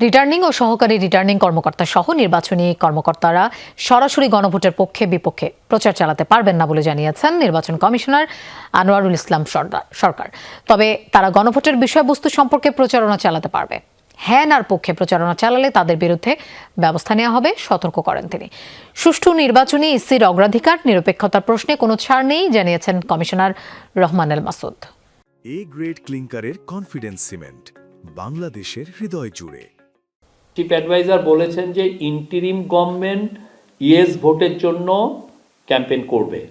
Returning ও সহকারী returning কর্মকর্তা সহ নির্বাচনী কর্মকর্তারা সরাসরি গণভোটের পক্ষে বিপক্ষে প্রচার চালাতে পারবেন না বলে জানিয়েছেন নির্বাচন কমিশনার আনোয়ারুল ইসলাম সরকার। তবে তারা গণভোটের বিষয়বস্তু সম্পর্কে প্রচারণা চালাতে পারবে। হ্যাঁ নার পক্ষে প্রচারণা চালালে তাদের বিরুদ্ধে ব্যবস্থা নেওয়া হবে, সতর্ক করেন তিনি। সুষ্ঠু নির্বাচনী ইসির অগ্রাধিকার, নিরপেক্ষতার প্রশ্নে কোনো ছাড় নেই জানিয়েছেন commissioner Rahmanul Masud. A grade ক্লিংকারের কনফিডেন্স সিমেন্ট বাংলাদেশের হৃদয় জুড়ে। চিফ অ্যাডভাইজার বলেছেন যে ইন্টিরিম গভর্নমেন্ট ইয়েস ভোটের জন্য ক্যাম্পেইন করবে।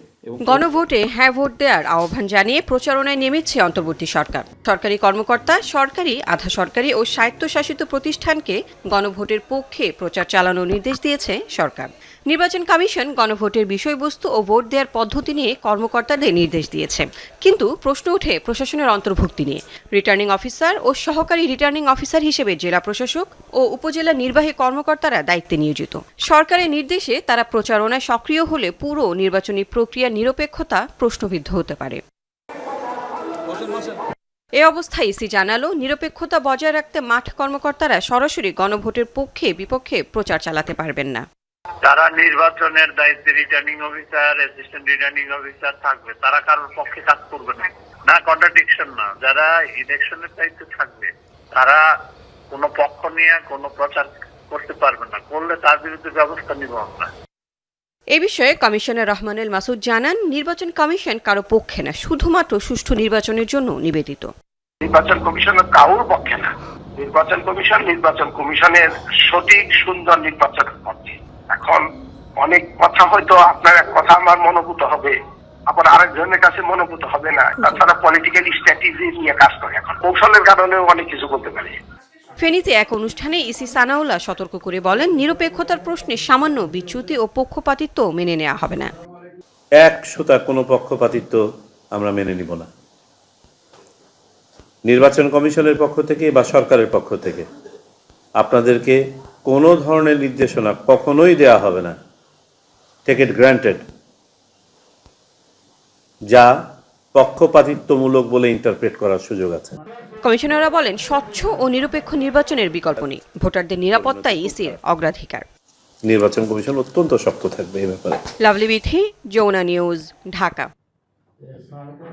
গণভোটে হ্যাঁ ভোট দেওয়ার আহ্বান জানিয়ে প্রচারণায় নেমেছে অন্তর্বর্তী সরকার। সরকারি কর্মকর্তা, সরকারি, আধা সরকারি ও স্বায়ত্তশাসিত প্রতিষ্ঠানকে গণভোটের পক্ষে প্রচার চালানোর নির্দেশ দিয়েছে সরকার। নির্বাচন কমিশন গণভোটের বিষয়বস্তু ও ভোট দেওয়ার পদ্ধতি নিয়ে কর্মকর্তাদের নির্দেশ দিয়েছে, কিন্তু প্রশ্ন ওঠে প্রশাসনের অন্তর্ভুক্তি নিয়ে। রিটার্নিং অফিসার ও সহকারী রিটার্নিং অফিসার হিসেবে জেলা প্রশাসক ও উপজেলা নির্বাহী কর্মকর্তারা দায়িত্বে নিয়োজিত। সরকারের নির্দেশে তারা প্রচারণায় সক্রিয় হলে পুরো নির্বাচনী প্রক্রিয়ার নিরপেক্ষতা প্রশ্নবিদ্ধ হতে পারে। এ অবস্থায় ইসি জানালো, নিরপেক্ষতা বজায় রাখতে মাঠ কর্মকর্তারা সরাসরি গণভোটের পক্ষে বিপক্ষে প্রচার চালাতে পারবেন না। যারা নির্বাচনের দায়িত্বে returning officer, assistant returning officer থাকবে, তারা কারোর পক্ষে কাজ করবে না। না কন্ট্রাডিকশন না। যারা ইলেকশনের দায়িত্বে থাকবে তারা কোনো পক্ষ নিয়ে কোনো প্রচার করতে পারবে না, করলে তার বিরুদ্ধে ব্যবস্থা নিব আমরা। এ বিষয়ে কমিশনার রহমানুল মাসুদ জানান, নির্বাচন কমিশন কারো পক্ষে না, শুধুমাত্র সুষ্ঠু নির্বাচনের জন্য নিবেদিত। নির্বাচন কমিশনের কারোর পক্ষে না। নির্বাচন কমিশনের সঠিক সুন্দর নির্বাচনের পক্ষে। এখন অনেক কথা হয়তো আপনার এক কথা আমার মনোভূত হবে, আবার আরেকজনের কাছে মনোভূত হবে না। তাছাড়া পলিটিক্যাল স্ট্র্যাটেজি নিয়ে কাজ করে, এখন কৌশলের কারণেও অনেক কিছু বলতে পারে। ফেনীতে এক অনুষ্ঠানে ইসি সানাউল্লাহ সতর্ক করে বলেন, নিরপেক্ষতার প্রশ্নে সামান্য বিচ্যুতি ও পক্ষপাতিত্ব মেনে নেওয়া হবে না। এক সুতা কোনো পক্ষপাতিত্ব আমরা মেনে নিব না। নির্বাচন কমিশনের পক্ষ থেকে বা সরকারের পক্ষ থেকে আপনাদেরকে কোনো ধরনের নির্দেশনা কখনোই দেয়া হবে না, টেক ইট গ্রান্টেড, যা পক্ষপাতিত্বমূলক বলে ইন্টারপ্রেট করার সুযোগ আছে। কমিশনাররা বলেন, স্বচ্ছ ও নিরপেক্ষ নির্বাচনের বিকল্প নেই, ভোটারদের নিরাপত্তাই ইসির অগ্রাধিকার। নির্বাচন কমিশন অত্যন্ত শক্ত থাকবে এই ব্যাপারে। লাভলি বিথি, যমুনা নিউজ, ঢাকা।